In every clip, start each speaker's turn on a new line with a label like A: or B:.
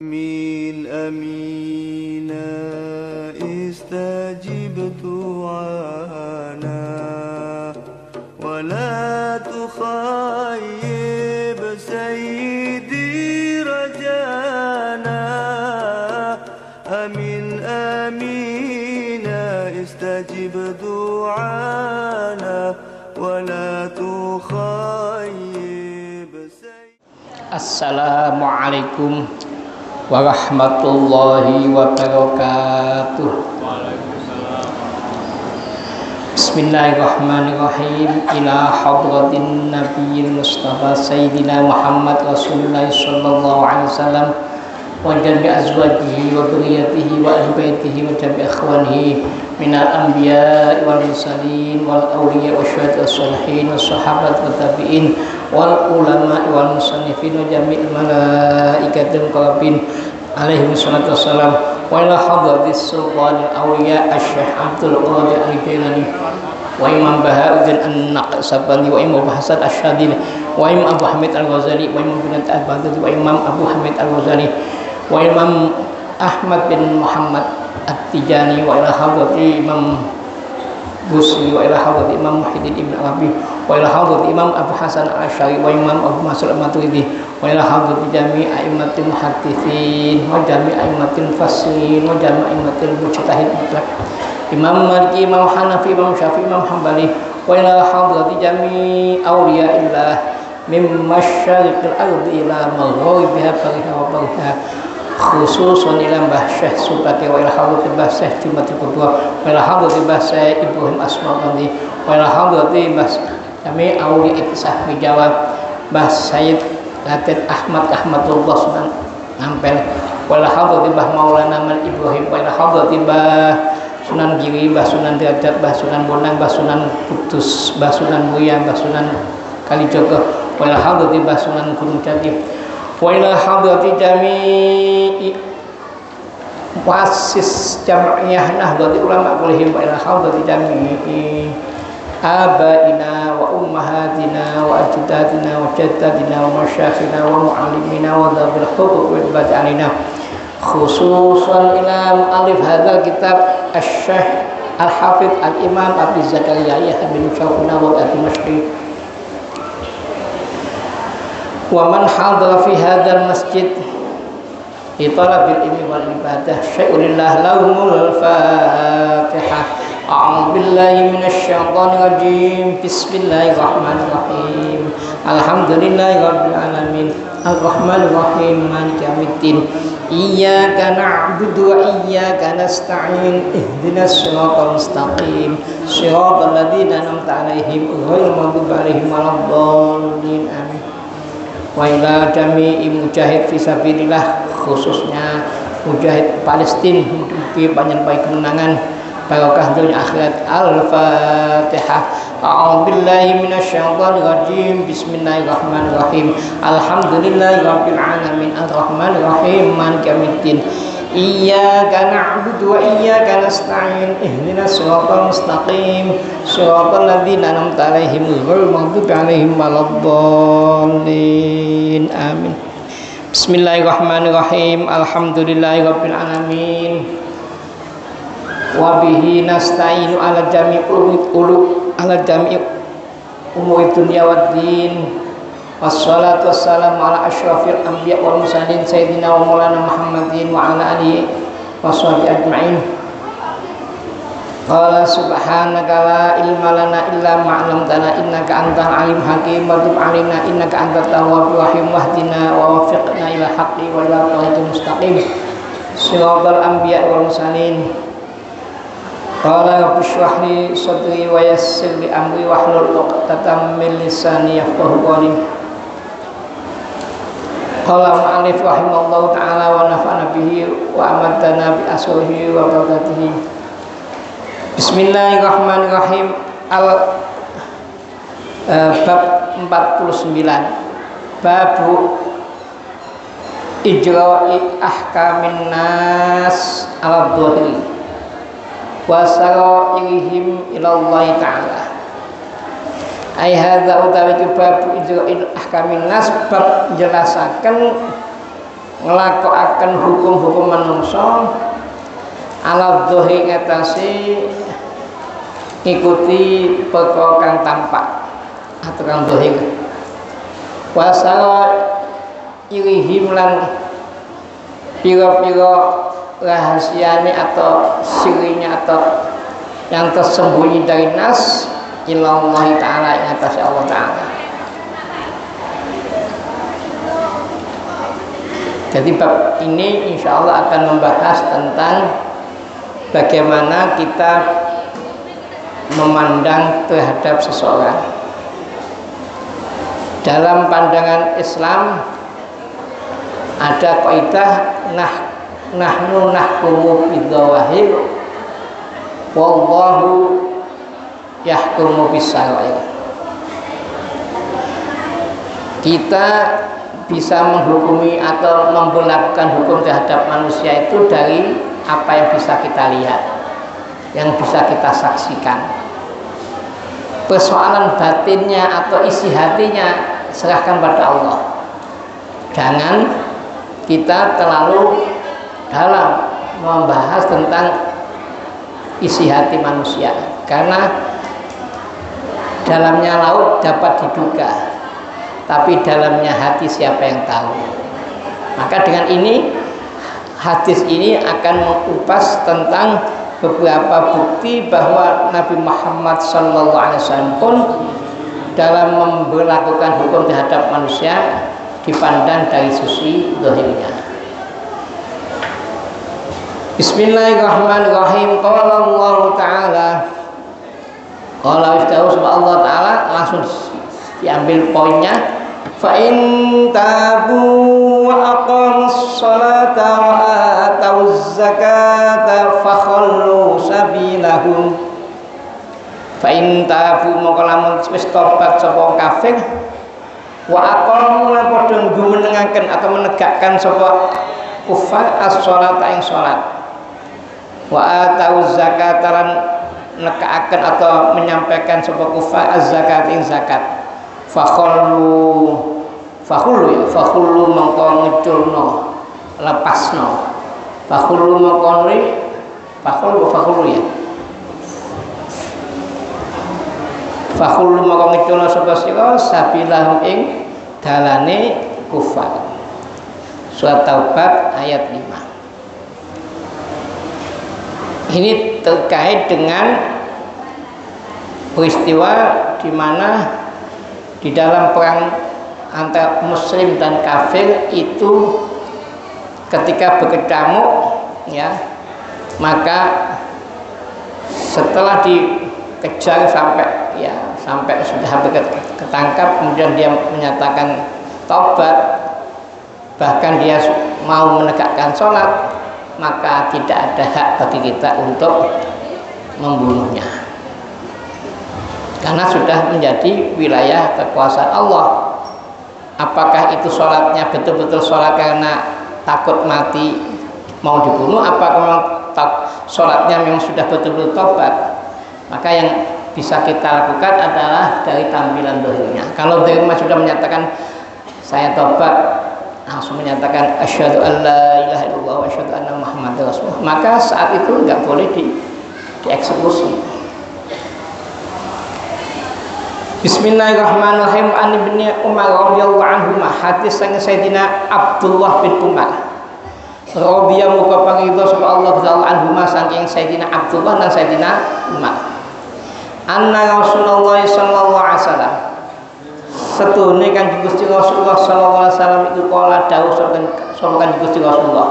A: آمين آمين استجب دعانا ولا تخيب سيدي رجانا آمين آمين استجب دعانا ولا تخيب سيدي.
B: Assalamualaikum warahmatullahi wabarakatuh. Bismillahirrahmanirrahim. Ila hadratin nabiyil mustafa sayyidina Muhammad Rasulullah sallallahu alaihi wasallam wa jami azwajihi wa dhurriyyatihi wa ahli baitihi wa jami ikhwanihi minal anbiya wal mursalin wal awliya wa syuhada sholihin was sahabat wa tabi'in wal ulama wal musannifin wa jami'il malaikatil muqarrabin alaihi wassalatu wassalam wa ila hadratis sultanil awliya asy-syekh Abdul Qadir Al-Jailani wa Imam Bahauddin An-Naqsabandi wa Imam Hasan Asy-Syadzili wa Imam Abu Hamid Al-Ghazali wa Imam Bin Al-Baghdadi wa Imam Abu Hamid Al-Ghazali wa Imam Ahmad bin Muhammad At-Tijani wa ila hadrati Imam Busri wa ila hadrati Imam Muhyiddin Ibn Arabi wa ila hadrati Imam Abu Hasan Al-Asy'ari wa Imam Abu Mansur Al-Maturidi wa ila hadrati jami' a'immatil muhadditsin wa jami' a'immatil mufassirin wa jami' a'immatil mujtahid mutlaq Imam Maliki, Imam Hanafi, Imam Syafi'i, Imam Hambali wa ila hadrati jami' awliyaillah min masyariqil ardi ila maghribiha bariha wa bariha khususun ila Mbah Syekh Subati wa ila hadrati Mbah Syekh Jumatil Kubra wa ila hadrati Mbah Syekh Ibrahim Asma'andi wa ila hadrati Mbah kami awli iktisah Jawa Mbah Sayyid Latin Ahmadullah Sunan Ampel wa ila hadrati Mbah Maulana Mal Ibrahim wa ila hadrati Mbah Sunan Giri, Mbah Sunan Derajat, Mbah Sunan Bonang, Mbah Sunan Kudus, Mbah Sunan Muria, Mbah Sunan Kalijogo wa ila hadrati Mbah Sunan Gunung Jati wa ila hadrati jami'i muassis jam'iyah Nahdlatul Ulama kullihim wa ila hadrati jami'i abaina wa ummahatina wa ajdadina wa jaddadina wa masyayikhina wa muallimina wa dhabil huquq wa ibadi alina khususan ila mu'allif hadzal kitab asy-syekh al-hafidz al-imam Abi Zakaria Yahya bin Syafuna wa al-Dimashqi wa man hadara fi hadzal masjid li talabil ilmi wal ibadah syai'ulillah lahumul fatihah a'udzu billahi minasy syaithanir rajim bismillahirrahmanirrahim alhamdulillahirabbil alamin arrahmanir rahim maliki yaumiddin iyyaka na'budu wa iyyaka nasta'in ihdinas siratal mustaqim siratal ladzina an'amta 'alaihim ghairil maghdubi 'alaihim waladdallin amin wa ila jami'i mujahid fisabilillah khususnya mujahid Palestina mimpi panjenengan kemenangan barokah dunia akhirat al-fatihah a'udzu billahi minasyaitonir rajim bismillahirrahmanirrahim alhamdulillahirabbil alamin arrahmanir rahim maliki yaumiddin iyyaka na'budu wa iyyaka nasta'in ihdinas siratal mustaqim siratal ladzina an'amta 'alaihim ghairil maghdubi 'alaihim waladdallin amin. Bismillahirrahmanirrahim alhamdulillahirabbil alamin wa bihi nasta'inu ala jami'i umuri dunya waddin wassalatu wassalamu ala asyrafil anbiya wal mursalin sayyidina wa maulana Muhammadin wa ala alihi washabihi ajma'in. Qala subhanaka la ilma lana illa ma 'allamtana innaka antal alim hakim wa tub 'alaina innaka antat tawwabur rahim wahdina wa waffiqna ila haqqi wa ila tariqil mustaqim siratal anbiya wal mursalin. Qala rabbi shrah li sadri wa yassir li amri wahlul 'uqdatam min lisani yafqahu qawli. Qala mu'allif rahimallahu ta'ala wa nafa'ana bihi wa amadana bi asrihi wa barakatihi. Bismillahirrahmanirrahim. Bab 49 babu ijra'i ahkamin nas ala dhahiri wa sarairihim ilallahi ta'ala. Ai hadza utawi bab ijra'il ahkamin nas bab jelasaken nglakokaken hukum-hukum manungsa ala dhahir ngatasi ikuti perkara kang tampak atau kang dhahir wasara ilihim lan pira-pira rahasiane atau sirinya atau yang tersembunyi dari nas ilallah ta'ala yang atas Allah ta'ala. Jadi bab ini insya Allah akan membahas tentang bagaimana kita memandang terhadap seseorang. Dalam pandangan Islam ada kaidah nahnu nahkumu bidzawahir wallahu yahkumu bisarair. Kita bisa menghukumi atau memberlakukan hukum terhadap manusia itu dari apa yang bisa kita lihat, yang bisa kita saksikan. Persoalan batinnya atau isi hatinya serahkan pada Allah. Jangan kita terlalu dalam membahas tentang isi hati manusia, karena dalamnya laut dapat diduga, tapi dalamnya hati siapa yang tahu. Maka dengan ini hadis ini akan mengupas tentang beberapa bukti bahwa Nabi Muhammad SAW pun dalam memberlakukan hukum terhadap manusia dipandang dari sisi zahirnya. Bismillahirrahmanirrahim. Qala Allah Ta'ala, qala Allah Ta'ala, langsung diambil poinnya. Fa in tabu wa aqamus salata wa atawuz zakata fakhallu sabilahum. Fa in tabu mongko lamun wis tobat sapa kafir wa aqamu lan padha jumenengaken atau menegakkan sapa kufar as-shalata ing salat wa atawuz zakata lan nekaaken atau menyampaikan sapa kufar az-zakat ing zakat fakhullu mongko ngeculno lepasno fakhullu mongko fakhullu ya fakhullu mongko ngeculno sapa sira sabilahum ing dalane kufar. Surat Taubat ayat 5. Ini terkait dengan peristiwa di mana di dalam perang antara muslim dan kafir itu ketika berkecamuk ya, maka setelah dikejar sampai sudah hampir ketangkap, kemudian dia menyatakan taubat, bahkan dia mau menegakkan sholat, maka tidak ada hak bagi kita untuk membunuhnya, karena sudah menjadi wilayah kekuasaan Allah. Apakah itu sholatnya betul-betul sholat karena takut mati mau dibunuh, apakah memang sholatnya memang sudah betul-betul tobat? Maka yang bisa kita lakukan adalah dari tampilan dohirnya. Kalau dohirnya sudah menyatakan saya tobat, langsung menyatakan asyhadu an la ilaha illallah wa asyhadu anna muhammadar rasulullah, maka saat itu nggak boleh dieksekusi. Bismillahirrahmanirrahim. An ibni Umar radhiyallahu anhu, hadis sang Sayyidina Abdullah bin Umar radhiyallahu muga pangridho sapa Allah radhiyallahu anhu saking Sayyidina Abdullah dan Sayyidina Umar. Anna Rasulullah sallallahu alaihi wasallam, setune kan Gusti Rasulullah sallallahu alaihi wasallam iku kala dawuh sapa Gusti Rasulullah,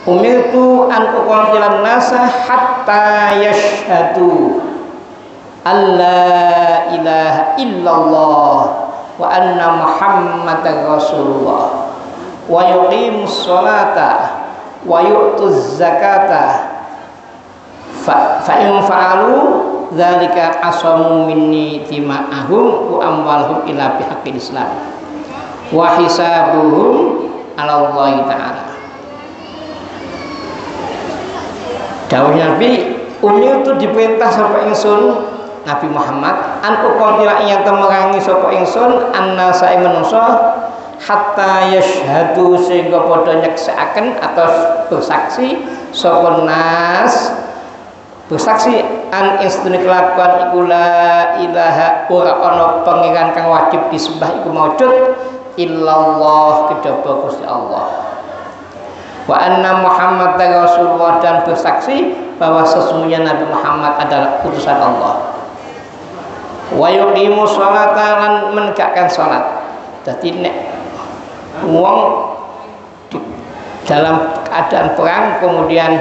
B: umirtu an uqatilan nasa hatta yashhadu alla ilaha illallah wa anna muhammadar rasulullah wa yuqimus sholata wa yu'tuz zakata fa in fa'alu dzalika asamu minni tima'ahum wa amwalhum ila bihaqqil islam wa hisabuhum 'ala Allah ta'ala. Dawuh Nabi, umir itu diperintah sapa ingsun Nabi Muhammad an uqatila ing temerangi sapa ingsun annasa ing manusa hatta yashhadu sehingga padha nyeksakaken atau bersaksi sapa nas bersaksi an istune kelakuan iku la ilaha ora ana pangeran kang wajib disembah iku maujud illallah kejaba Gusti Allah wa anna Muhammadar Rasulullah dan bersaksi bahwa sesungguhnya Nabi Muhammad adalah utusan Allah wa yuqimu sholata lan menegakkan salat. Dadi nek wong dalam keadaan perang kemudian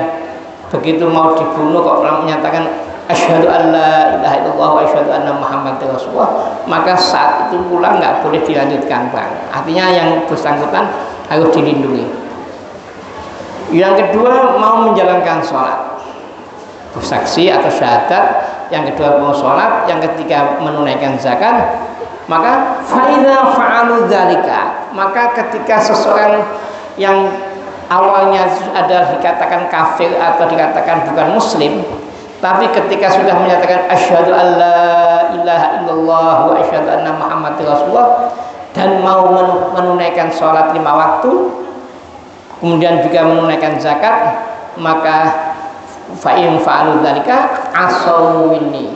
B: begitu mau dibunuh kok menyatakan asyhadu an la ilaha illallah wa asyhadu anna Muhammadar Rasulullah, maka saat itu pula nggak boleh dilanjutkan perang. Artinya yang bersangkutan harus dilindungi. Yang kedua mau menjalankan sholat bersaksi atau syahadat, yang kedua mau sholat, yang ketiga menunaikan zakat. Maka faida fa'alu dzalika, maka ketika seseorang yang awalnya ada dikatakan kafir atau dikatakan bukan muslim, tapi ketika sudah menyatakan asyhadu an la ilaha illallah wa asyhadu anna Muhammadar Rasulullah dan mau menunaikan sholat 5 waktu, kemudian juga menunaikan zakat, maka fa'in fa'alu dzalika asamu minni,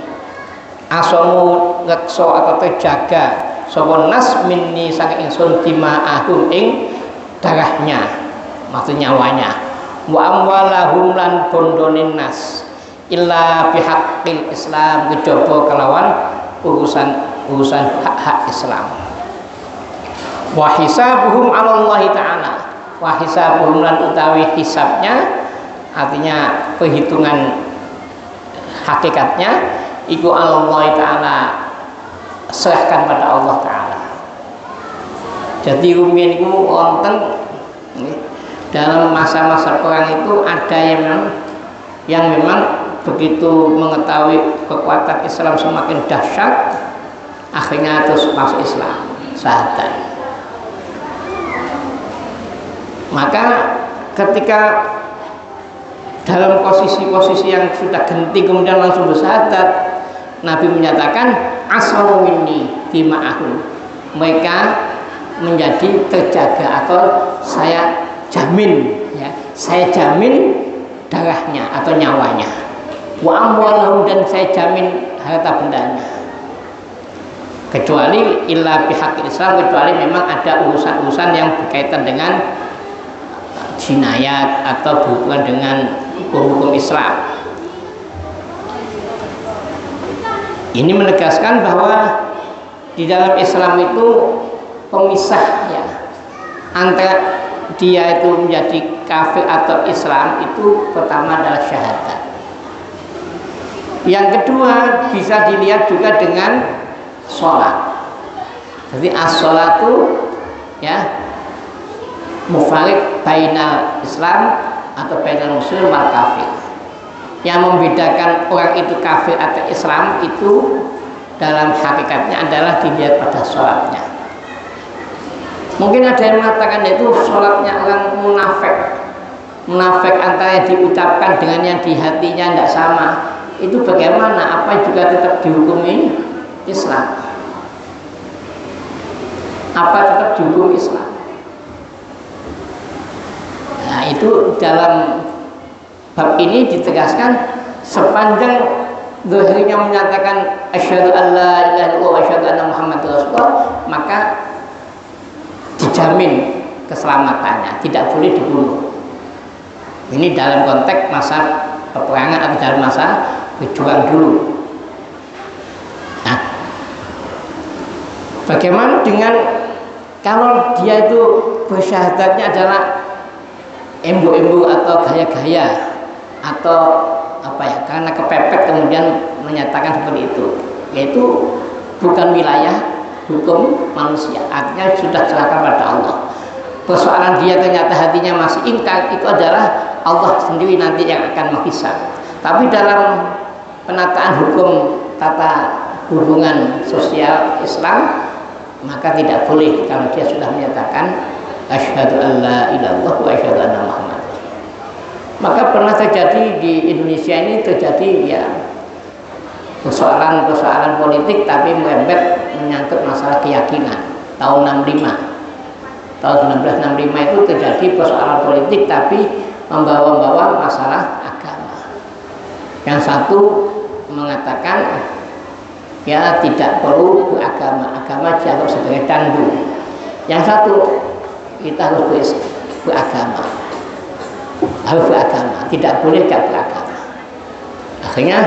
B: asamu rekso atau terjaga sapa nas minni saking ingsun dima'ahum ing darahnya, maksudnya nyawanya, wa amwalahum lan bondonin nas illa bihaqqil Islam kejaba kelawan urusan hak-hak Islam. Wa hisabuhum 'ala Allah taala, wa hisabuhum lan utawi hisabnya artinya perhitungan hakikatnya iku Allah taala serahkan pada Allah taala. Jadi rumiyin iku wonten dalam masa-masa perang itu ada yang memang begitu mengetahui kekuatan Islam semakin dahsyat akhirnya terus masuk Islam syahadat. Maka ketika dalam posisi-posisi yang sudah genting kemudian langsung bersyahadat, Nabi menyatakan asamu minni dima'ahum, mereka menjadi terjaga atau saya jamin, ya, saya jamin darahnya atau nyawanya, wa amwalahum dan saya jamin harta bendanya, kecuali illa bihaqqil Islam, kecuali memang ada urusan-urusan yang berkaitan dengan jinayat atau berhubungan dengan hukum Islam. Ini menegaskan bahwa di dalam Islam itu pemisah, ya, antara dia itu menjadi kafir atau Islam itu pertama adalah syahadat. Yang kedua bisa dilihat juga dengan sholat. Jadi as-sholatu, ya, mufarik bainal Islam atau bainal muslim wal kafir. Yang membedakan orang itu kafir atau Islam itu dalam hakikatnya adalah dilihat pada sholatnya. Mungkin ada yang mengatakan itu sholatnya orang munafik, munafik antara yang diucapkan dengan yang di hatinya tidak sama. Itu bagaimana? Apa juga tetap dihukumi Islam? Apa tetap dihukum Islam? Nah, itu dalam bab ini ditegaskan sepanjang zahirnya menyatakan asyhadu an la ilaha illallah wa asyhadu anna Muhammadar Rasulullah, maka dijamin keselamatannya, tidak boleh dibunuh. Ini dalam konteks masa peperangan atau dalam masa berjuang dulu. Nah, bagaimana dengan kalau dia itu bersyahadatnya adalah embu-embu atau gaya-gaya atau apa ya, karena kepepet kemudian menyatakan seperti itu, yaitu bukan wilayah hukum manusia, artinya sudah serahkan pada Allah. Persoalan dia ternyata hatinya masih ingkar, itu adalah Allah sendiri nanti yang akan menghisab. Tapi dalam penataan hukum tata hubungan sosial Islam, maka tidak boleh kalau dia sudah menyatakan asyhadu an la ilaha illallah wa asyhadu anna Muhammad. Maka pernah terjadi di Indonesia ini, terjadi ya persoalan politik tapi merembet menyangkut masalah keyakinan tahun 65. tahun 1965 itu terjadi persoalan politik tapi membawa masalah agama. Yang satu mengatakan ya tidak perlu beragama, agama dianggap sebagai candu. Yang satu kita harus beragama, tidak boleh tidak beragama. Akhirnya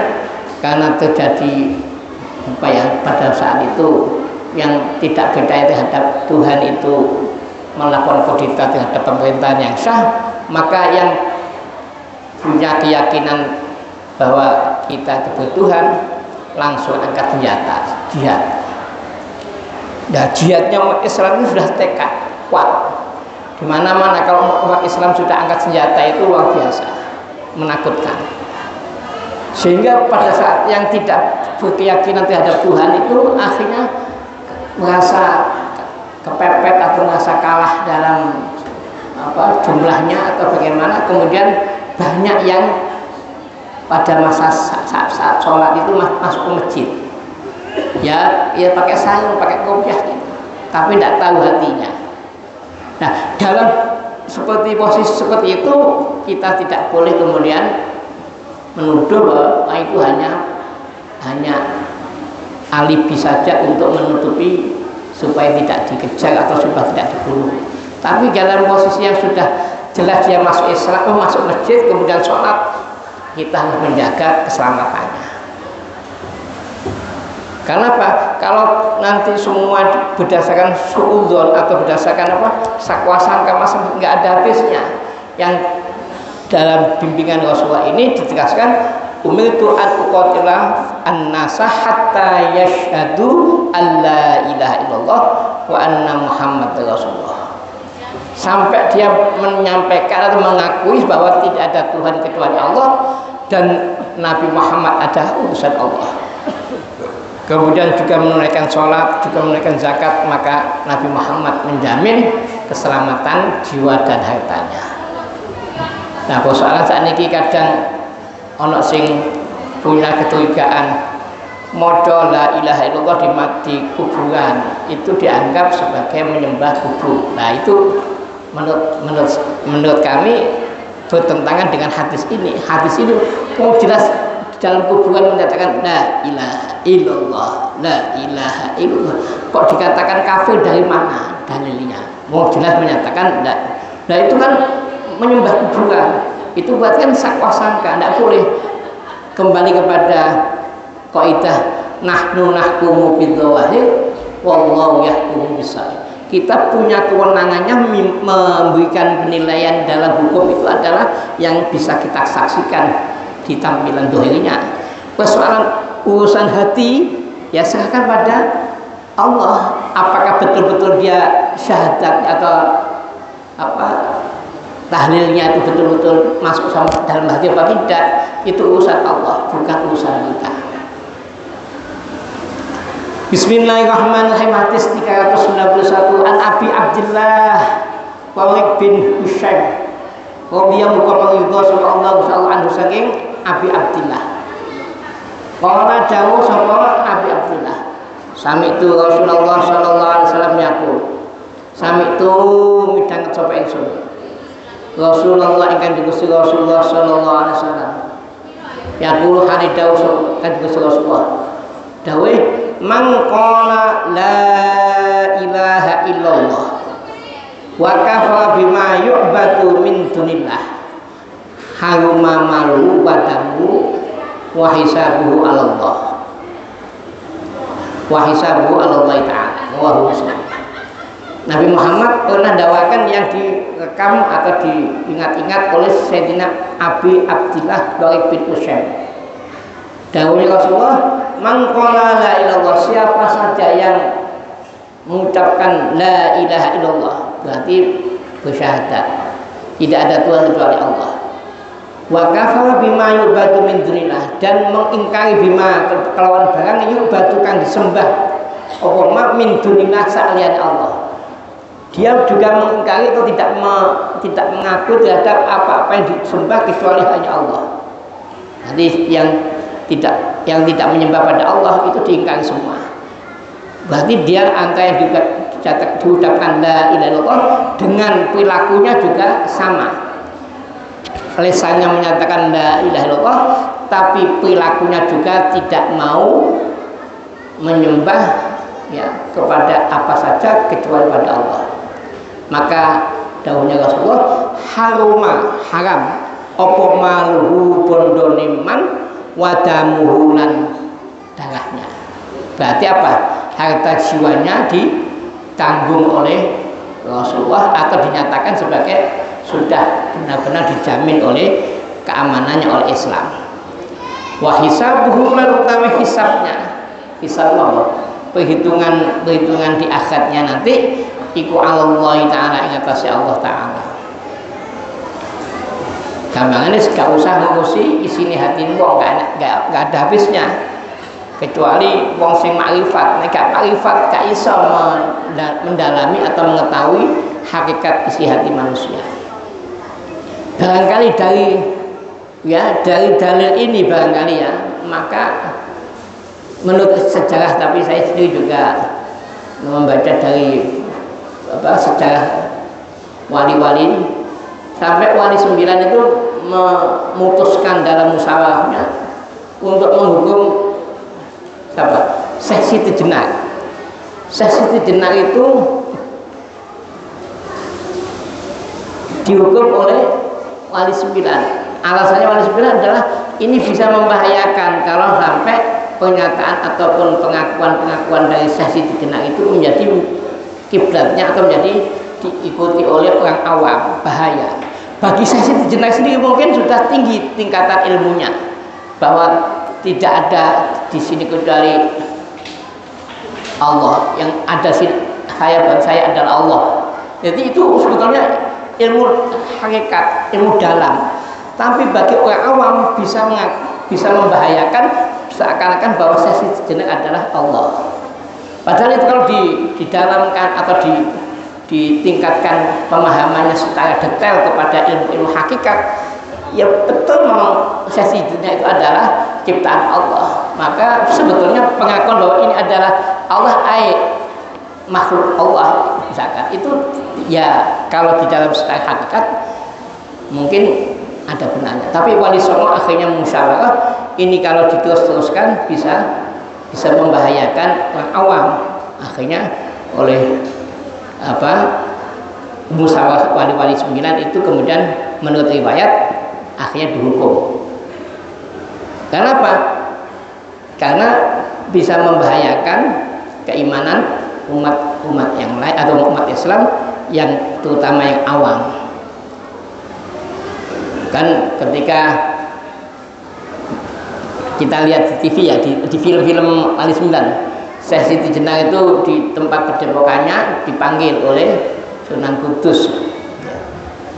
B: karena terjadi pada saat itu yang tidak percaya terhadap Tuhan itu melakukan kudeta terhadap pemerintahan yang sah, maka yang punya keyakinan bahwa kita itu bertuhan langsung angkat senjata jihad. Nah, jihadnya umat Islam ini sudah tekad kuat. Di mana-mana kalau umat Islam sudah angkat senjata itu luar biasa, menakutkan. Sehingga pada saat yang tidak berkeyakinan terhadap Tuhan itu akhirnya merasa kepepet atau merasa kalah dalam jumlahnya atau bagaimana, kemudian banyak yang pada masa saat sholat itu masuk ke masjid ya pakai sarung, pakai kopiah gitu, tapi tidak tahu hatinya. Nah, dalam posisi seperti itu kita tidak boleh kemudian menuduh bahwa itu hanya alibi saja untuk menutupi supaya tidak dikejar atau supaya tidak dibunuh. Tapi dalam posisi yang sudah jelas dia masuk Islam, masuk masjid kemudian sholat, kita harus menjaga keselamatannya. Karena apa? Kalau nanti semua berdasarkan suudzon atau berdasarkan sakwasangka, masa nggak ada habisnya. Yang dalam bimbingan Rasulullah ini ditegaskan, umirtu an uqatila an-nasa hatta yashhadu alla ilaha illallah wa anna muhammadar rasulullah. Sampai dia menyampaikan atau mengakui bahwa tidak ada Tuhan kecuali Allah dan Nabi Muhammad adalah utusan Allah. Kemudian juga menunaikan sholat, juga menunaikan zakat, maka Nabi Muhammad menjamin keselamatan jiwa dan hartanya. Nah, persoalan saat ini kadang ono sing punya kecurigaan moco la ilaha illallah di kuburan itu dianggap sebagai menyembah kubur. Nah, itu menurut kami bertentangan dengan hadis ini. Hadis ini jelas dalam kuburan menyatakan la ilaha illallah, la ilaha illallah. Kok dikatakan kafir dari mana dalilnya? Mau jelas menyatakan la. Nah, itu kan menyembah kuburan. Itu berarti kan sakwasangka, tidak boleh kembali kepada kaidah nahnu nahkumu bidzawahir wallahu yahkumu bisair. Kita punya kewenangannya memberikan penilaian dalam hukum itu adalah yang bisa kita saksikan di tampilan dohirnya. Persoalan urusan hati ya serahkan pada Allah. Apakah betul-betul dia syahadat atau tahlilnya itu betul-betul masuk sama dalam hati apa tidak, itu urusan Allah, bukan urusan kita. Bismillahirrahmanirrahim. Hadis 391 an Abi Abdullah Tariq bin Husaim radhiyallahu anhu saking Abi Abdullah. Qala dawu sapa Abi Abdullah, sami'tu Rasulullah sallallahu alaihi wasallam yaqul, sami'tu midhanget sapa ingsun Rasulullah ingkang digusti Rasulullah sallallahu alaihi wasallam yaqul hari dawu kan digusti Rasulullah dawuh man qala la ilaha illallah wa kafara bima yu'badu min dunillah haruma malu wa damu wa hisabuhu 'ala Allah ta'ala wa Muslim. Nabi Muhammad pernah dakwakan yang direkam atau diingat-ingat oleh Sayyidina Abi Abdullah Tariq bin Husaim. Dawuhnya Rasulullah, man qala la ilallah, siapa saja yang mengucapkan la ilaha illallah berarti bersyahadat tidak ada Tuhan kecuali Allah. Wa kafara bima yu'badu min dunillah, dan mengingkari bima kelawan barang yu'badu kang disembah apa ma min dunillah sa'liyan Allah. Dia juga mengingkari atau tidak mengaku terhadap apa-apa yang disembah kecuali hanya Allah. Jadi yang tidak menyembah pada Allah itu diingkari semua. Berarti dia angka yang juga diucapkan la ilaha illallah dengan perilakunya juga sama. Lisannya menyatakan la ilaha illallah, tapi perilakunya juga tidak mau menyembah ya kepada apa saja kecuali pada Allah. Maka dawuhnya Rasulullah, haram opo maluhu bondone man wadamuhu lan darahnya. Berarti apa? Harta jiwanya ditanggung oleh Rasulullah atau dinyatakan sebagai sudah benar-benar dijamin oleh keamanannya oleh Islam. Wa hisabuhu lan utawi hisabnya, hisab Allah, perhitungan di akhiratnya nanti iku Allah taala ing atase Allah taala. Gampangane gak usah ngurusi isine hatimu wong gak ada habisnya. Kecuali wong sing makrifat, nek gak makrifat gak iso mendalami atau mengetahui hakikat isi hati manusia. Barangkali dari dalil ini barangkali ya, maka menurut sejarah, tapi saya sendiri juga membaca dari sejarah wali-wali, sampai wali 9 itu memutuskan dalam musyawarahnya untuk menghukum Syekh Siti Jenar. Syekh Siti Jenar itu dihukum oleh wali 9. Alasannya wali 9 adalah ini bisa membahayakan kalau sampai pernyataan ataupun pengakuan dari Syekh Siti Jenar itu menjadi kiblatnya atau menjadi diikuti oleh orang awam, bahaya. Bagi Syekh Siti Jenar sendiri mungkin sudah tinggi tingkatan ilmunya, bahwa tidak ada di sini kecuali Allah, yang ada saya adalah Allah. Jadi itu sebetulnya ilmu hakikat, ilmu dalam. Tapi bagi orang awam bisa membahayakan, seakan-akan bahwa Syekh Siti Jenar adalah Allah. Padahal itu kalau didalamkan atau ditingkatkan pemahamannya secara detail kepada ilmu hakikat, ya betul memang Syekh Siti Jenar itu adalah ciptaan Allah. Maka sebetulnya pengakuan bahwa ini adalah Allah makhluk Allah misalkan, itu ya kalau di dalam secara hakikat mungkin ada benarnya. Tapi wali songo akhirnya musyawarah, ini kalau diteruskan bisa membahayakan orang awam. Akhirnya oleh musyawarah wali-wali 9 itu kemudian menurut riwayat akhirnya dihukum. Karena apa? Karena bisa membahayakan keimanan umat yang lain atau umat Islam yang terutama yang awam. Kan ketika kita lihat di TV ya, di film-film wali 9, Syekh Siti Jenar itu di tempat padepokannya dipanggil oleh Sunan Kudus,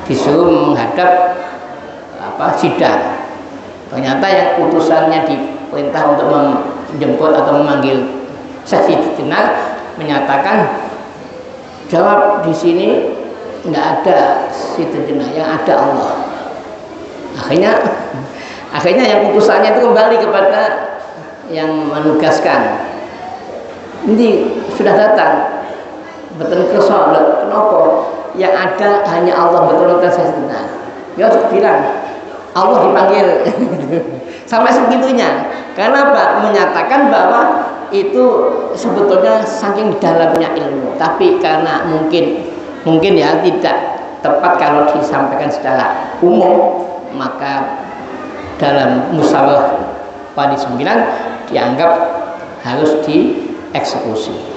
B: disuruh menghadap sidang. Ternyata yang utusannya diperintah untuk menjemput atau memanggil Syekh Siti Jenar menyatakan, jawab di sini nggak ada Siti Jenar, yang ada Allah. Akhirnya yang utusannya itu kembali kepada yang menugaskan. Ini sudah datang, betul kesal, kenapa? Yang ada hanya Allah, betul-betul Syekh Siti Jenar. Dia harus bilang Allah dipanggil sampai segitunya. Karena apa? Menyatakan bahwa itu sebetulnya saking dalamnya ilmu, tapi karena mungkin ya tidak tepat kalau disampaikan secara umum, maka dalam musyawarah wali 9 dianggap harus dieksekusi.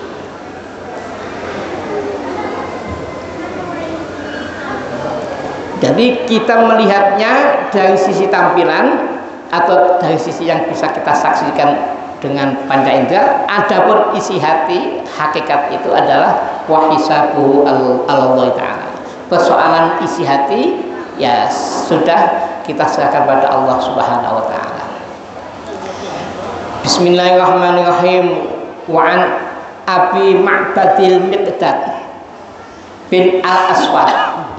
B: Jadi kita melihatnya dari sisi tampilan atau dari sisi yang bisa kita saksikan dengan panca indera. Adapun isi hati, hakikat itu adalah wahisabuhu Allah Ta'ala. Persoalan isi hati ya sudah kita serahkan pada Allah Subhanahu wa Ta'ala. Bismillahirrahmanirrahim. Wa an Abi Ma'badil Miqdad bin Al-Aswad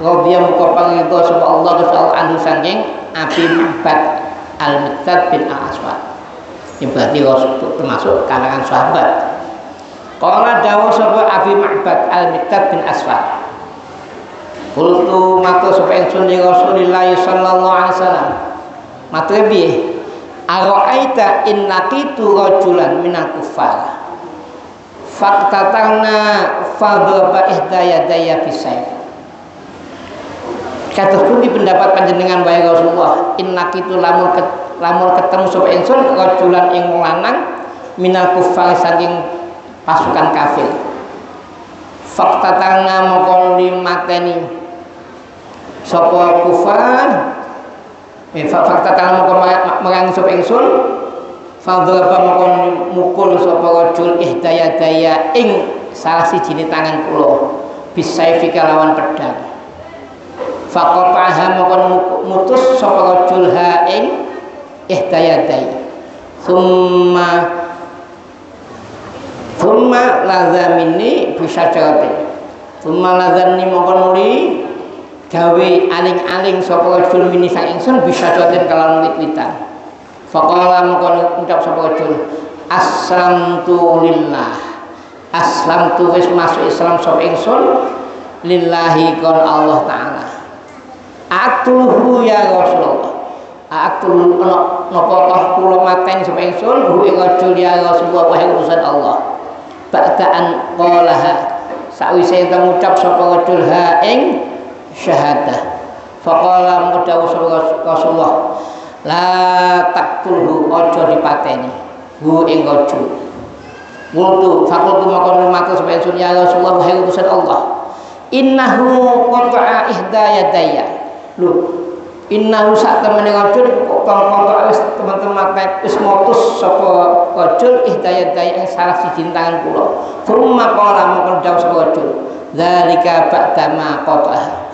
B: radhiyallahu anhu subhanallahu anhu saking Abi Ma'bad Al-Miqdad bin Al-Aswad. Ini berarti termasuk kalangan sahabat. Qala dawu sapa Abi Ma'bad Al-Miqdad bin Aswad. Qultu matur sapa ingsun li Rasulillah sallallahu alaihi wasallam. Matur piye? Ara'aita in laqitu rajulan minal kuffar. Faqtatana fadhaba ihdayadaya bisayf. Kados pundi pendapat panjenengan wae Rasulullah, in laqitu lamun ketemu sapa ingsun rajulan ing lanang minal kuffar saking pasukan kafir. Faktatana mongkon limateni sapa kufar. Faktatana mongkon merang sapa ingsun. Fadhaba mongkon mukul sapa rajul ihdayadaya ing salah siji tangan kula bisayfi kalawan pedang. Faqataha mongkon mutus sapa rajul ha ing ihdayadaya. Thumma lazamini bisa jawabin. Thumma lazamni mongkon muli gawe aling-aling sapa rajul mini sak ingsun bisa jawabin kalawan wit-witan. Faqala mongkon ngucap sapa rajul, aslamtu lillah. Aslamtu wis masuk Islam sapa ingsun lillahi kon Allah taala. Atuhu ya Rasulullah. Atul napa kula mateni sapa ingsun hu ing rajul ya Rasulullah wahai utusan Allah. Ba'daan qalaha sawise ngucap sapa rajul ha ing syahadah. Faqala mudawu sapa Rasulullah la taqtulhu aja dipateni hu ing rajul. Multu fakultu maqon matur sapa ingsun ya Rasulullah wahai utusan Allah. Innahu qata'a ihdayadaya. Innahu sak temene rajul kok teman-teman wis motus sapa rajul ihdayadaya ing salah siji tangan kula. Thumma qala mongkon dawuh sapa rajul, zalika ba'dama qata'ah.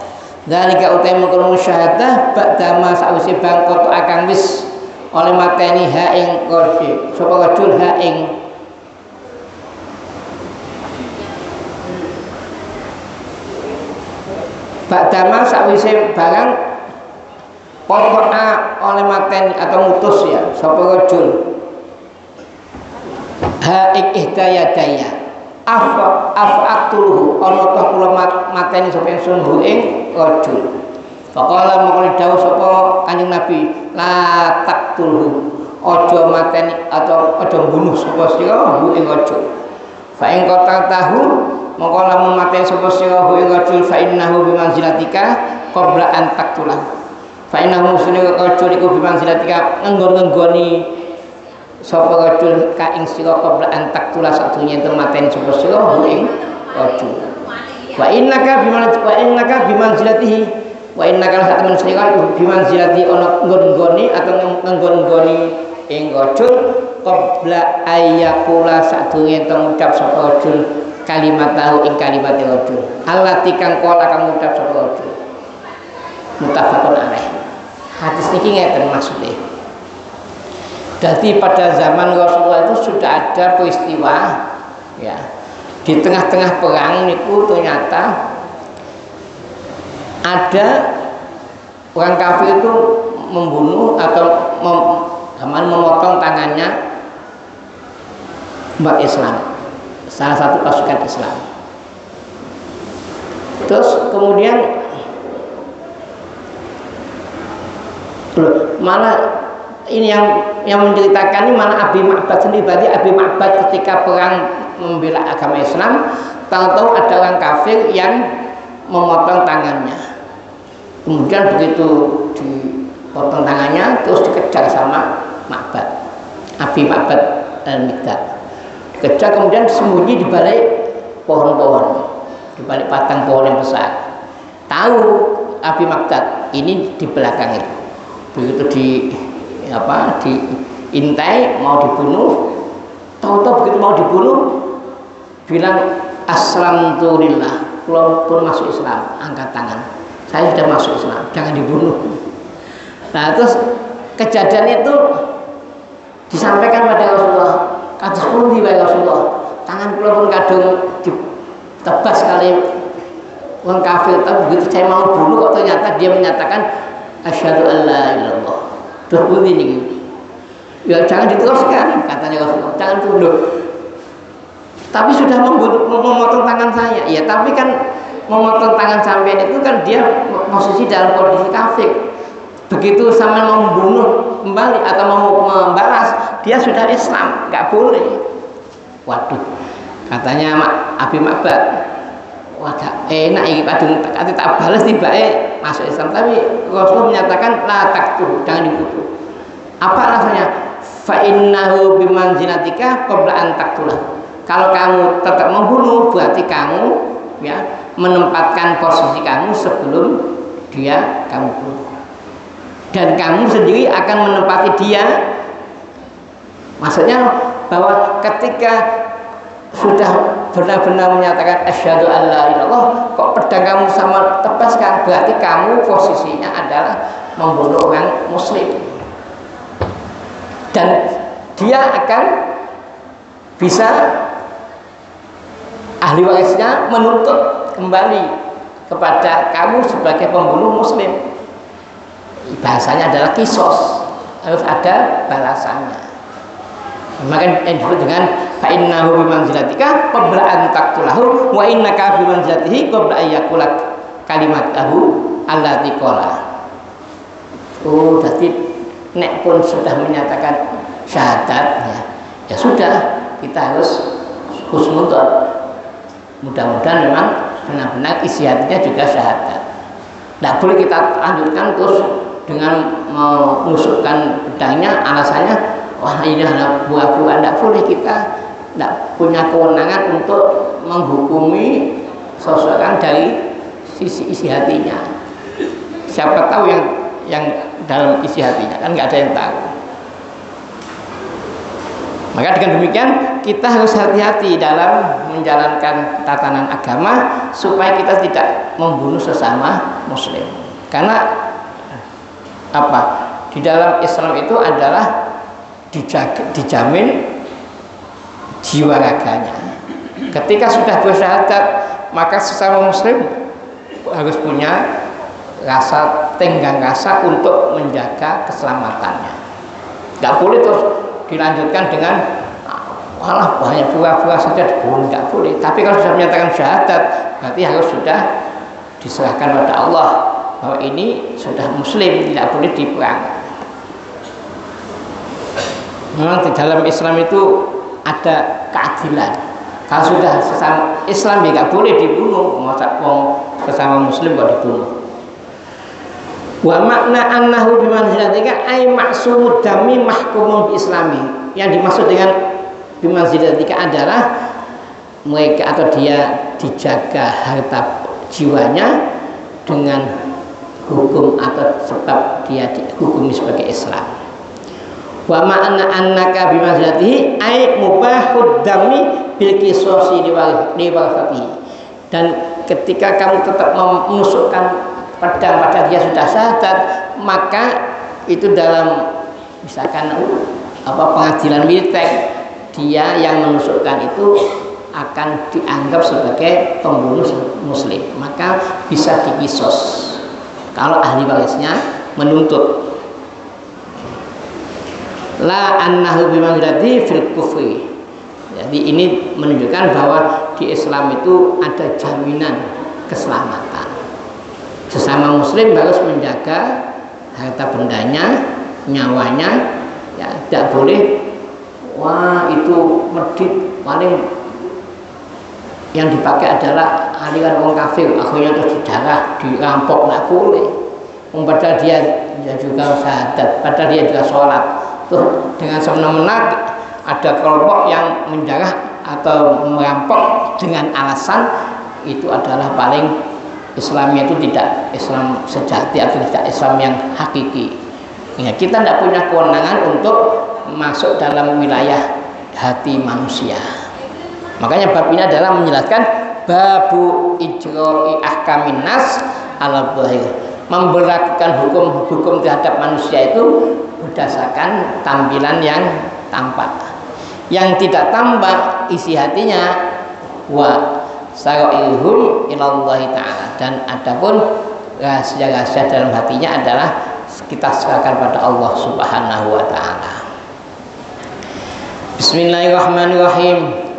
B: Zalika utai mengkono syahadah ba'dama sawise bangkot akan wis oleh mateni ha ing rajul sapa rajul ha ing ba'dama sawise barang pokoknya oleh mateni atau mutus ya sapa rajul ha ing ihdayadaya afaqtuluhu ana ta kula mateni sapa ingsun hu ing rajul. Faqala mongko dawuh sapa Kanjeng Nabi la taqtulhu aja mateni atau aja mbunuh sapa sira hu ing rajul. Fa ing qataltahu mongko lamun mateni sapa sira hu ing rajul fa innahu bimanzilatika qabla an taqtulah. Fa innahu sunna rajul iku bimanzilatika nggon-nggoni sapa rajul ka ing sira qabla an taqtula sadunya ento mateni sapa sira ing rajul. Wa innaka bimanzilatihi wa innaka sak temen sira bimanzilati ana nggon-nggoni atau nggon-nggoni ing rajul qabla ayyakula sadunya ento ngucap sapa rajul kalimatahu ing kalimat rajul allati kang kala kang ngucap sapa rajul. Muttafaqun alaih. Hadis niki ngeten maksudnya. Jadi pada zaman Rasulullah itu sudah ada peristiwa ya. Di tengah-tengah perang niku ternyata ada orang kafir itu membunuh atau memotong tangannya umat Islam. Salah satu pasukan Islam. Terus kemudian malah ini yang menceritakan ini malah Abi Ma'bad sendiri. Berarti Abi Ma'bad ketika perang membela agama Islam tahu-tahu ada orang kafir yang memotong tangannya. Kemudian begitu dipotong tangannya terus dikejar sama Ma'bad, Abi Ma'bad Al-Miqdad dikejar, kemudian sembunyi di balik pohon-pohon, di balik batang pohon yang besar. Tahu Abi Ma'bad ini di belakang itu. Begitu diintai mau dibunuh, tahu-tahu begitu mau dibunuh bilang aslamtu lillah, kula pun masuk Islam, angkat tangan, saya sudah masuk Islam, jangan dibunuh. Nah terus kejadian itu disampaikan pada Rasulullah, kados pundi wae Rasulullah, tangan kula pun kadung ditebas kali orang kafir, tapi begitu saya mau bunuh kok ternyata dia menyatakan asyhadu an la ilaha illallah. Terus pundi niki? Ya jangan diteruskan katanya Rasulullah, jangan tunduk. tapi sudah memotong tangan saya. Ya, tapi kan memotong tangan sampean itu kan dia posisi dalam kondisi kafir. Begitu sama mau membunuh kembali atau mau membalas, dia sudah Islam, nggak boleh. Waduh, katanya Abi Makbat, wah gak enak ini, tak balas tiba masuk Islam. Tapi Rasulullah menyatakan la taqtul, jangan dibunuh. Apa alasannya? Fa innahu bimanzilatika qabla an taqtulah. Kalau kamu tetap membunuh, berarti kamu ya menempatkan posisi kamu sebelum dia kamu bunuh. Dan kamu sendiri akan menempati dia. Maksudnya bahwa ketika sudah benar-benar menyatakan asyhadu an la ilaha illallah, kok pedang kamu sama tebaskan, berarti kamu posisinya adalah membunuh orang muslim. Dan dia akan bisa ahli warisnya menuntut kembali kepada kamu sebagai pembunuh muslim. Bahasanya adalah kisos, harus ada balasannya. Maka yang disebut dengan fa innahu bimanzilatika qabla an taqtulahu wa innaka bimanzilatihi qabla an yaqula kalimatahu allati qala. Oh, jadi nek pun sudah menyatakan syahadat ya sudah, kita harus husnudzon. Mudah-mudahan memang benar-benar isi hatinya juga syahadat. Tidak boleh kita lanjutkan terus dengan menusukkan pedangnya, alasannya wah ini hanya buah-buah. Tidak boleh, kita tidak punya kewenangan untuk menghukumi seseorang dari sisi isi hatinya. Siapa tahu yang dalam isi hatinya, kan nggak ada yang tahu. Maka dengan demikian kita harus hati-hati dalam menjalankan tatanan agama supaya kita tidak membunuh sesama muslim. Karena apa? Di dalam Islam itu adalah dijamin jiwa raganya. Ketika sudah bersyahadat, maka sesama muslim harus punya rasa tenggang rasa untuk menjaga keselamatannya. Tidak boleh terus dilanjutkan dengan walah banyak pura-pura saja dibunuh, tidak boleh. Tapi kalau sudah menyatakan syahadat, berarti harus sudah diserahkan pada Allah bahwa ini sudah muslim, tidak boleh diperang. Memang di dalam Islam itu ada keadilan. Kalau sudah sesama Islam ya nggak boleh dibunuh, masa sesama muslim kok dibunuh. Wa makna annahu bimanzilatika ay maksumud dami mahkumun bi islami. Yang dimaksud dengan bimanzilatika adalah mereka atau dia dijaga harta jiwanya dengan hukum atau sebab dia dihukumi sebagai Islam. Wa ma'ana annaka bimanzilatihi ay mubahud dami bil qisasi liwarasatihi. Dan ketika kamu tetap menusukkan pedang pada dia sudah syahadat, maka itu dalam misalkan pengadilan militer, dia yang menusukkan itu akan dianggap sebagai pembunuh muslim, maka bisa dikisos kalau ahli warisnya menuntut. La annahu bimanzilati fil kufri. Jadi ini menunjukkan bahwa di Islam itu ada jaminan keselamatan. Sesama muslim harus menjaga harta bendanya, nyawanya, ya tidak boleh wah itu medit paling yang dipakai adalah aliran orang kafir, akhirnya terus dijarah, dirampok, nggak boleh. Padahal dia juga syahadat, padahal dia juga sholat. Tuh dengan semena-mena ada kelompok yang menjarah atau merampok dengan alasan itu adalah paling Islamnya itu tidak Islam sejati atau tidak Islam yang hakiki. Ya, kita tidak punya kewenangan untuk masuk dalam wilayah hati manusia. Makanya bab ini adalah menjelaskan babu ijra'i ahkamin nas ala dhahir, memberlakukan hukum-hukum terhadap manusia itu berdasarkan tampilan yang tampak. Yang tidak tampak isi hatinya wa sara'ihum ilallahi ta'ala, dan adapun rahasia-rahasia dalam hatinya adalah kita serahkan pada Allah Subhanahu wa ta'ala. Bismillahirrahmanirrahim.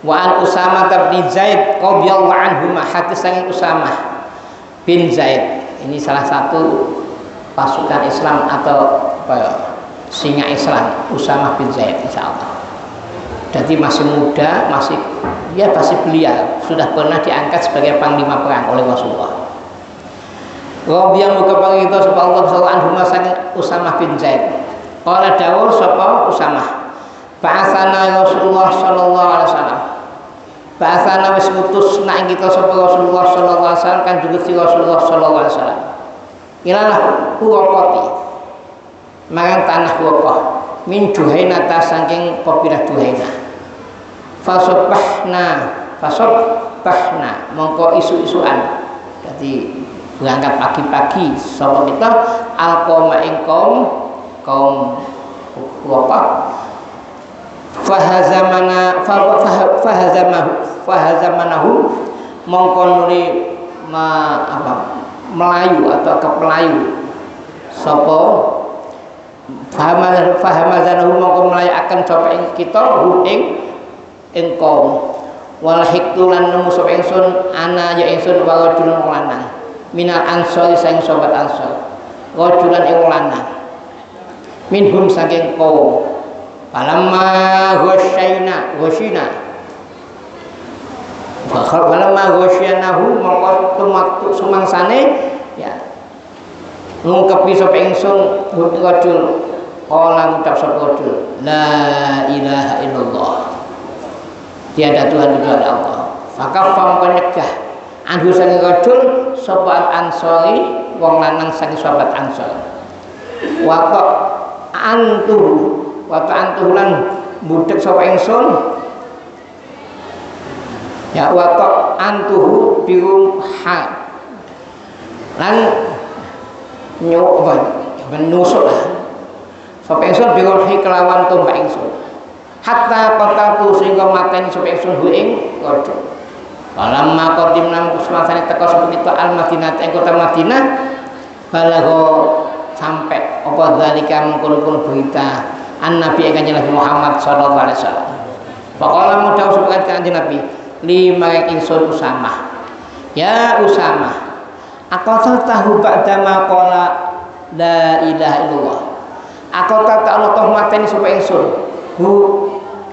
B: Wa an Usamah bin Zaid radhiyallahu anhu, hadis saking Usamah bin Zaid. Ini salah satu pasukan Islam atau apa ya, singa Islam, Usamah bin Zaid insyaallah. Jadi masih muda, masih belia, sudah pernah diangkat sebagai panglima perang oleh Rasulullah. Radhiyallahu anhu kita sallallahu alaihi wasallam Usamah bin Zaid. Qala dawuh sapa Usamah. Ba'atsana Rasulullah sallallahu alaihi wasallam. Ba'atsana wis ngutus nak kita sapa Rasulullah sallallahu alaihi wasallam kan juga si Rasulullah sallallahu alaihi wasallam. Ilalah Quraqati. Marang tanah Quraqah. Min Juhaina ta saking kabilah Juhaina. Fasabbahna mongko isu-isuan. Jadi berangkat pagi-pagi sapa kita alqoma ing kaum Quraqah. Fahazamanahu mongko nuli melayu atau kepelayu sapa fahamazanahu mongko melayu akan sapa ing kita ing kaum wal hiktulan nemu sapa ingsun ana ya ingsun wa rajulun lanang minal ansori saking sobat ansor rajulan ing lanang minhum saking kaum. Falamma ghasyanahu mongko tumaktu sumangsane ya ngungkepi sapa ingsun rajul qala ngucap sapa rajul la ilaha illallah tiada Tuhan kecuali Allah. Maka mongko nyegah anhu saking rajul sapa ansori wong lanang saking sahabat ansor wa ta'antulan budek sapa ingsun ya wa ta'antuhu birum ha lan nyoba menusuk sapa ingsun birum hi kelawan tombak ingsun hatta qatatu sehingga mateni sapa ingsun hu ing rajul falamma qadimna kusmasane teka sapa kita al Madinah ing kota Madinah balagho sampai apa zalika mengkono berita an Nabi kanjeng Nabi Muhammad sallallahu alaihi wasallam. Faqala mudah sebagai kanjeng Nabi lima ingsun Usamah. Ya Usamah, aqatal tahu ba'da ma qala la ilaha illallah. Aqatal ta Allah toh mateni sapa ingsun.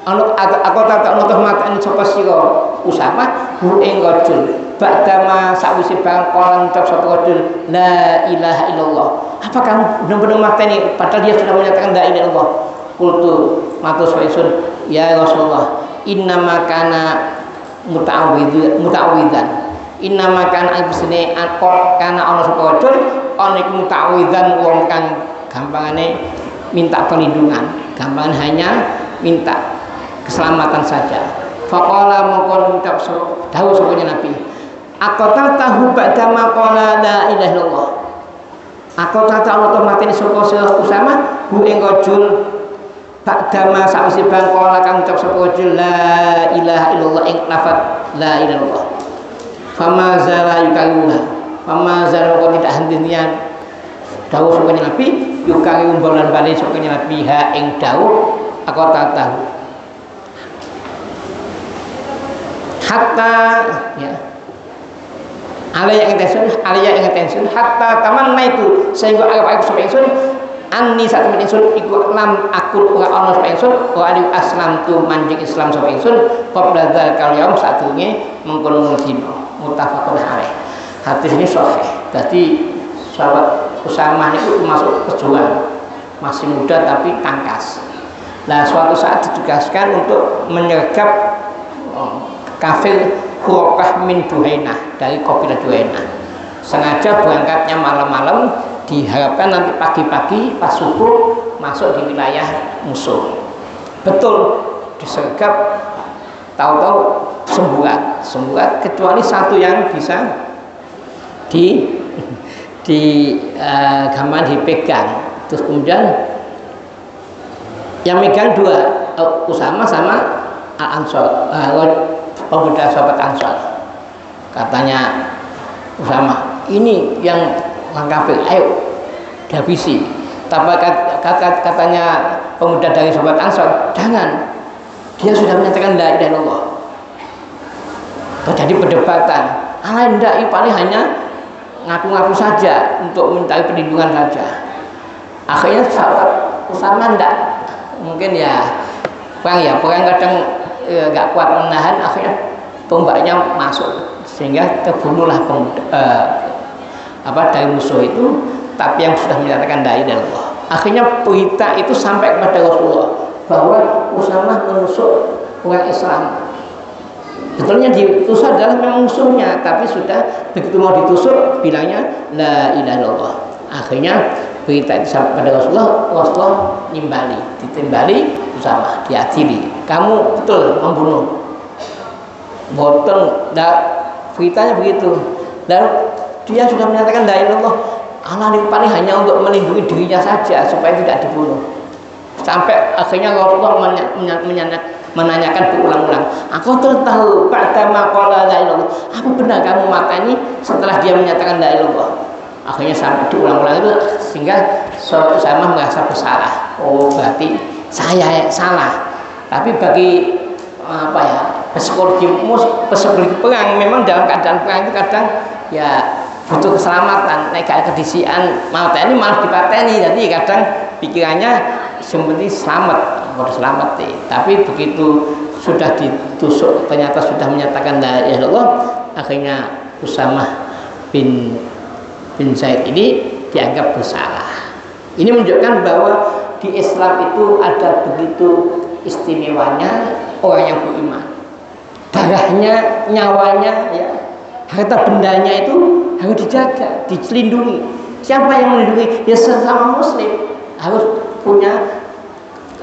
B: Aqatal ta Allah toh mateni sapa sira Usamah hu ing rajul. Ba'da ma sawise bang qala ngucap sapa rajul la ilaha illallah. Apa kamu benar-benar mateni padahal dia sudah menyatakan la ilaha illallah. Kultu matus waisun ya Rasulullah innama kana muta'awidzan innama kana ibsine akor kana ana sapa rajul ana iku muta'awidzan wong kang gampangane minta perlindungan gampang hanya minta keselamatan saja. Faqala mongkon ngucap dawuh sapa Nabi aqatal tahu ba'da ma qala la ilaha illallah aqatal ta Allah mateni sapa Usamah hu ing rajul ba'dama sawise bangkola kang ucap sapa rajul la ilaha illallah ing lafaz la ilaha illallah fama zala yukaluna fama zala kok tidak henti-hentian dawuh sapa Nabi yukari umbalan bali sapa Nabi ha ing dawuh aku tak tahu hatta ya alaya yang intensun hatta tamanna itu sehingga aku sapa ingsun anni saat temen ingsun iku lam akul ora ana sapa ingsun wa ali aslam tu manjing Islam sapa ingsun qabla dzal yaum sadurunge mengkono dina muttafaqun alaih. Hadis ini sahih. Dadi sahabat Usamah niku masuk pejuang masih muda tapi tangkas. Nah suatu saat ditugaskan untuk menyergap kafir Quraqah min Juhainah dari kabilah Juhainah. Sengaja berangkatnya malam-malam diharapkan nanti pagi-pagi pas subuh masuk di wilayah musuh. Betul disergap, tahu-tahu semburat kecuali satu yang bisa gampang dipegang. Terus kemudian yang megang dua Usamah sama Al-Ansor, pemuda sahabat Ansor. Katanya Usamah, ini yang orang kafir, ayo dihabisi. Tapi katanya pemuda dari sahabat Ansor, jangan, dia sudah menyatakan la ilaha illallah. terjadi perdebatan. Allah tidak, paling hanya ngaku-ngaku saja untuk minta perlindungan saja. Akhirnya sahabat Utsama tidak, mungkin ya perang kadang nggak kuat menahan, akhirnya tombaknya masuk sehingga terbunuhlah dari musuh itu, tapi yang sudah menyatakan la ilaha illallah. Akhirnya berita itu sampai kepada Rasulullah bahwa Utsama menusuk orang Islam. Betulnya ditusuk adalah memang musuhnya, tapi sudah begitu mau ditusuk bilangnya la ilaha illallah. Akhirnya berita itu sampai pada Rasulullah ditimbali Utsama, diadili. Kamu betul membunuh. Boten, beritanya begitu. Dan dia sudah menyatakan la ilaha illallah. Allah ini paling hanya untuk melindungi dirinya saja supaya tidak dibunuh. Sampai akhirnya Rasulullah menanyakan berulang-ulang, aku tahu ba'dama qala la ilaha illallah, apa benar kamu makani setelah dia menyatakan la ilaha illallah? Akhirnya sampai diulang-ulang itu sehingga Utsama merasa bersalah. Oh, berarti saya salah. Tapi bagi psikologi perang, memang dalam keadaan perang itu kadang ya butuh keselamatan. Nek kedisian ini malah dipateni, jadi kadang pikirannya seperti selamat tapi begitu sudah ditusuk ternyata sudah menyatakan la ilaha illallah, akhirnya Utsama bin Zaid ini dianggap bersalah. Ini menunjukkan bahwa di Islam itu ada begitu istimewanya orang yang beriman. Darahnya, nyawanya, ya, harta bendanya itu harus dijaga, dilindungi. Siapa yang melindungi? Ya sesama muslim harus punya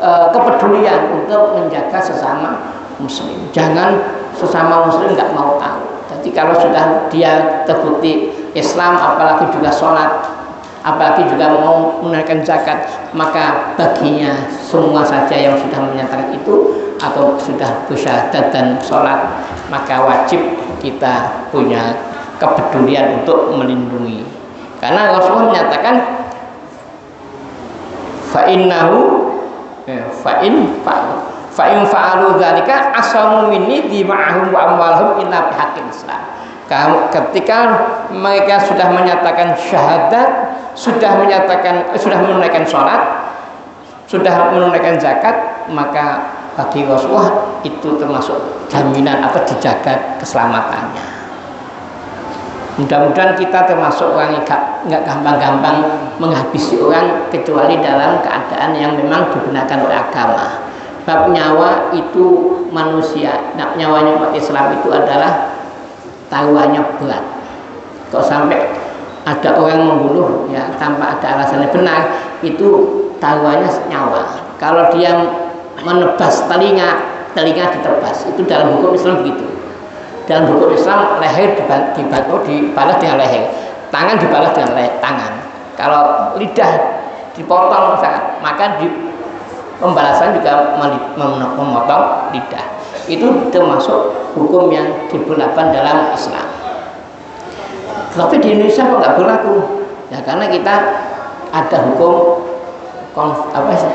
B: kepedulian untuk menjaga sesama muslim. Jangan sesama muslim nggak mau tahu. Jadi kalau sudah dia terbukti Islam, apalagi juga sholat, apalagi juga mau menunaikan zakat, maka baginya semua saja yang sudah menyatakan itu atau sudah bersyahadat dan sholat, maka wajib kita punya kepedulian untuk melindungi. Karena Rasulullah menyatakan fa'in fa'alu dzalika asamu minni dima'ahum wa amwalhum illa bihaqqil Islam. Ketika mereka sudah menyatakan syahadat, sudah menunaikan sholat, sudah menunaikan zakat, maka bagi Rasulullah itu termasuk jaminan atau dijaga keselamatannya. Mudah-mudahan kita termasuk orang yang nggak gampang-gampang menghabisi orang kecuali dalam keadaan yang memang digunakan oleh agama. Bab nyawa itu manusia, nyawanya umat Islam itu adalah taruhannya berat. Kalau sampai ada orang membunuh ya tanpa ada alasannya benar, itu taruhannya nyawa. Kalau dia menebas telinga ditebas. Itu dalam hukum Islam begitu. Dalam hukum Islam leher dibalas dengan leher, tangan dibalas dengan tangan. Kalau lidah dipotong maka pembalasan juga memotong lidah. Itu termasuk hukum yang diberlakukan dalam Islam. Tapi di Indonesia kok nggak berlaku? Ya karena kita ada hukum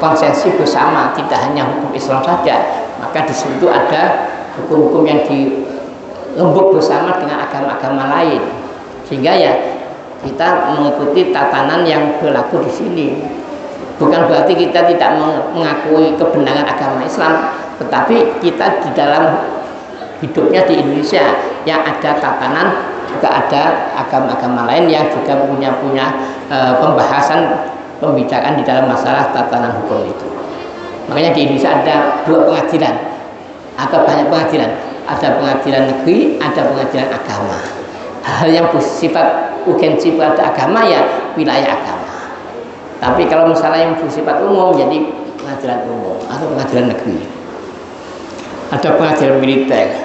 B: konsensi bersama, tidak hanya hukum Islam saja. Maka di situ ada hukum-hukum yang dirembuk bersama dengan agama-agama lain, sehingga ya kita mengikuti tatanan yang berlaku di sini. Bukan berarti kita tidak mengakui kebenaran agama Islam, tetapi kita di dalam hidupnya di Indonesia yang ada tatanan, juga ada agama-agama lain yang juga punya pembicaraan di dalam masalah tatanan hukum itu. Makanya di Indonesia ada 2 pengadilan atau banyak pengadilan, ada pengadilan negeri, ada pengadilan agama. Hal yang bersifat urgensi pada agama ya wilayah agama. Tapi kalau misalnya yang bersifat umum jadi pengadilan umum atau pengadilan negeri. Ada pengadilan militer,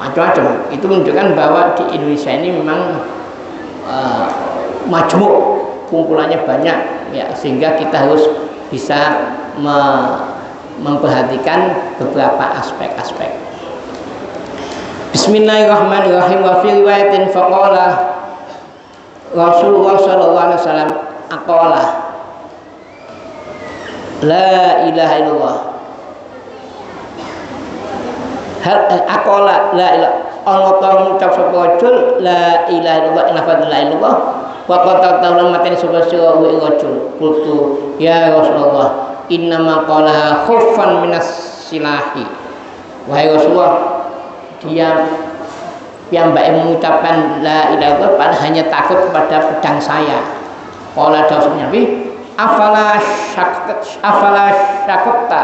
B: macam-macam. Itu menunjukkan bahwa di Indonesia ini memang majmuk, kumpulannya banyak ya, sehingga kita harus bisa memperhatikan beberapa aspek-aspek. Bismillahirrahmanirrahim. Wa fi riwayatin faqala Rasulullah sallallahu alaihi wasallam aqala la ilaha illallah. Hal aqala la ilaha Allah ta'ala ngucap sapa rajul la ilaha illallah la ilaha illallah wa qad ta'ala mateni sapa sira wa rajul qultu ya Rasulullah inna ma qala khaufan minas silahi. Wahai Rasulullah, dia yang mbak mengucapkan la ilaha illallah hanya takut kepada pedang saya. Qala dawuhnya Nabi afala syakta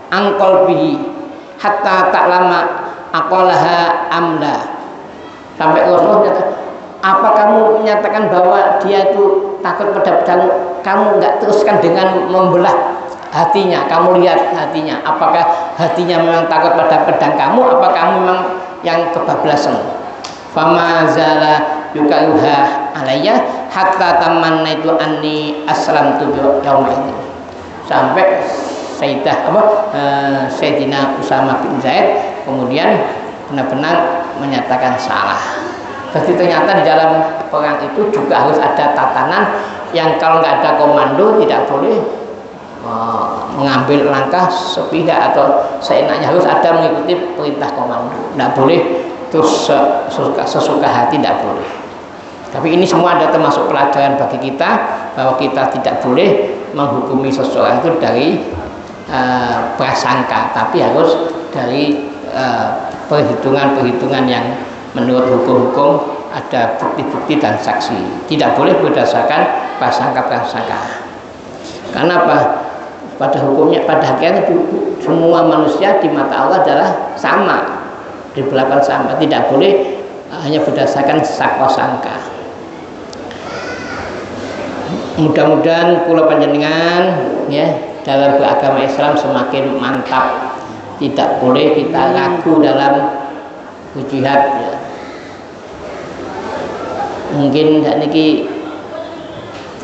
B: angkol bihi hatta ta'lama aqalaha amla. Sampai Rasulullah kata, apa kamu menyatakan bahwa dia itu takut pada pedang, kamu enggak teruskan dengan membelah hatinya, kamu lihat hatinya, apakah hatinya memang takut pada pedang kamu, apa kamu memang yang kebablasan. Fama zala yukaluha alayya hatta tamannaitu anni aslamtu yauma itu. Sampai Sayyidina Usama bin Zaid kemudian benar-benar menyatakan salah. Jadi ternyata di dalam perang itu juga harus ada tatanan yang kalau nggak ada komando tidak boleh mengambil langkah sepihak atau seenaknya, harus ada mengikuti perintah komando, tidak boleh terus sesuka hati, tidak boleh. Tapi ini semua ada termasuk pelajaran bagi kita bahwa kita tidak boleh menghukumi seseorang itu dari prasangka, tapi harus dari perhitungan yang menurut hukum-hukum ada bukti-bukti dan saksi. Tidak boleh berdasarkan prasangka. Karena apa? Pada hukumnya, pada hakikatnya semua manusia di mata Allah adalah sama, diperlakukan sama. Tidak boleh hanya berdasarkan sangka. Mudah-mudahan kula panjenengan ya dalam beragama Islam semakin mantap. Tidak boleh kita ragu dalam berjihad ya. Mungkin saat ini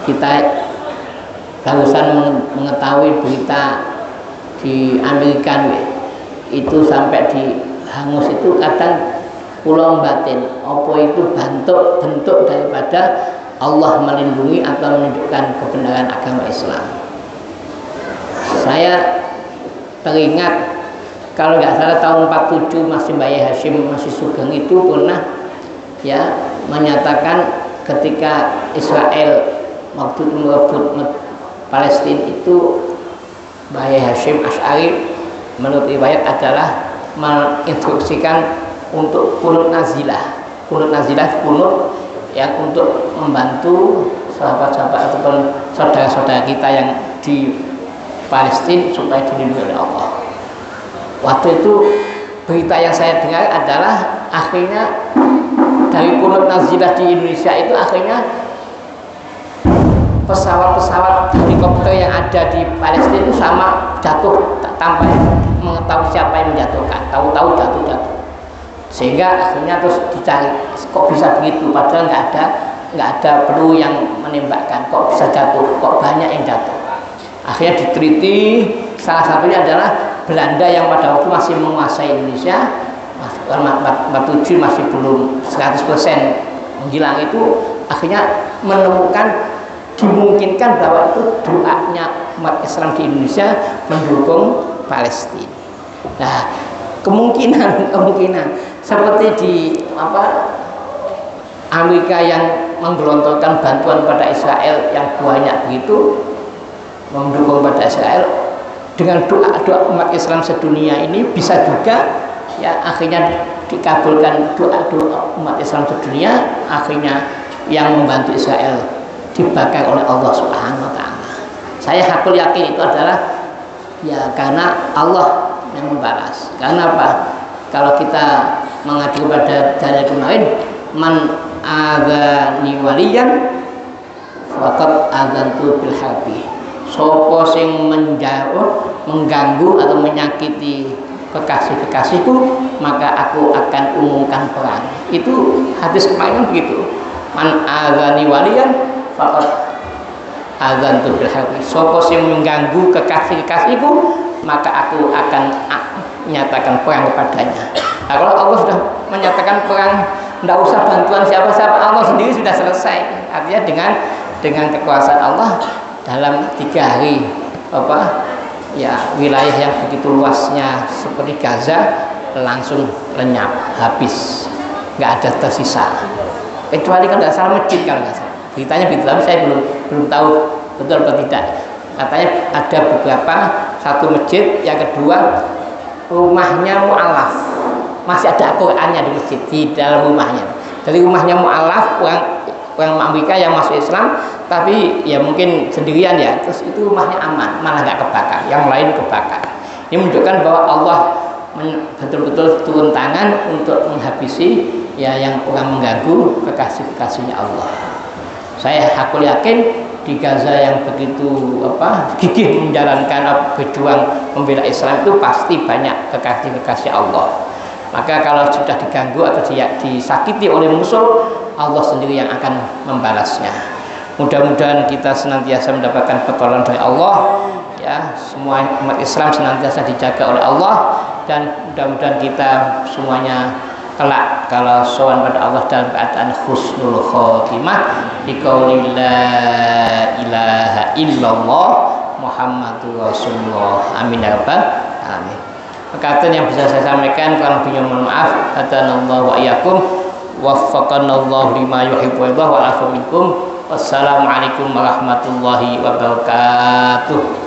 B: kita barusan mengetahui berita di Amerika itu sampai di hangus itu, kadang pulau batin apa itu bentuk daripada Allah melindungi atau menunjukkan kebenaran agama Islam. Saya teringat kalau nggak salah tahun 47 masih Mbak Hashim masih Sugeng itu pernah ya menyatakan ketika Israel waktu merebut Palestina itu Mbah Hashim Asy'ari menurut riwayat adalah menginstruksikan untuk kunut nazilah kunut yang untuk membantu sahabat-sahabat ataupun saudara-saudara kita yang di Palestina supaya dilindungi oleh Allah. Waktu itu berita yang saya dengar adalah akhirnya dari kunut nazilah di Indonesia itu akhirnya pesawat-pesawat helikopter yang ada di Palestina itu sama jatuh tanpa mengetahui siapa yang menjatuhkan, tahu-tahu jatuh, sehingga akhirnya terus dicari kok bisa begitu, padahal nggak ada peluru yang menembakkan, kok bisa jatuh, kok banyak yang jatuh. Akhirnya diteliti, salah satunya adalah Belanda yang pada waktu masih menguasai Indonesia, 47 masih belum 100% menghilang itu, akhirnya menemukan dimungkinkan bahwa itu doanya umat Islam di Indonesia mendukung Palestina. Nah, kemungkinan seperti di Amerika yang menggelontorkan bantuan pada Israel yang banyak begitu mendukung pada Israel, dengan doa umat Islam sedunia ini bisa juga ya akhirnya dikabulkan doa umat Islam sedunia, akhirnya yang membantu Israel dibakar oleh Allah Subhanahu wa taala. Saya hakul yakin itu adalah ya karena Allah yang membalas. Karena apa? Kalau kita mengacu kepada dalil kemarin, man adzani waliyan faqad adzantu bil harbi. Sopo sing mengganggu atau menyakiti kekasih-kekasihku, maka aku akan umumkan perang. Itu hadis kemarin begitu. Man adzani waliyan faqad adzantu bil harbi. Sopo sing mengganggu kekasih-kekasihku, maka aku akan menyatakan perang kepadanya. Nah, kalau Allah sudah menyatakan perang, tidak usah bantuan siapa-siapa, Allah sendiri sudah selesai. Artinya dengan kekuasaan Allah dalam 3 hari wilayah yang begitu luasnya seperti Gaza langsung lenyap, habis, nggak ada tersisa. Kecuali kalau nggak salah masjid, kalau nggak salah. Beritanya begitu, tapi saya belum tahu betul atau tidak. Katanya ada beberapa, satu masjid, yang kedua rumahnya mu'alaf, masih ada Al-Qur'annya di masjid, di dalam rumahnya. Jadi rumahnya mu'alaf, orang Amerika yang masuk Islam, tapi ya mungkin sendirian ya, terus itu rumahnya aman, malah nggak kebakar, yang lain kebakar. Ini menunjukkan bahwa Allah betul-betul turun tangan untuk menghabisi ya yang orang mengganggu kekasih-kekasihnya Allah. Aku yakin di Gaza yang begitu gigih menjalankan berjuang membela Islam itu pasti banyak kekasih-kekasih Allah. Maka kalau sudah diganggu atau disakiti oleh musuh, Allah sendiri yang akan membalasnya. Mudah-mudahan kita senantiasa mendapatkan pertolongan dari Allah, ya, semua umat Islam senantiasa dijaga oleh Allah, dan mudah-mudahan kita semuanya kelak kalau sowan pada Allah dalam keadaan husnul khotimah biqauli la ilaha illallah Muhammadur Rasulullah. Amin ya rabbal alamin. Perkataan yang bisa saya sampaikan, kurang lebihnya mohon maaf. Hadanallahu wa iyyakum, waffaqanallahu lima yuhibbu wa yarda, wa afu minkum. Wassalamualaikum warahmatullahi wabarakatuh.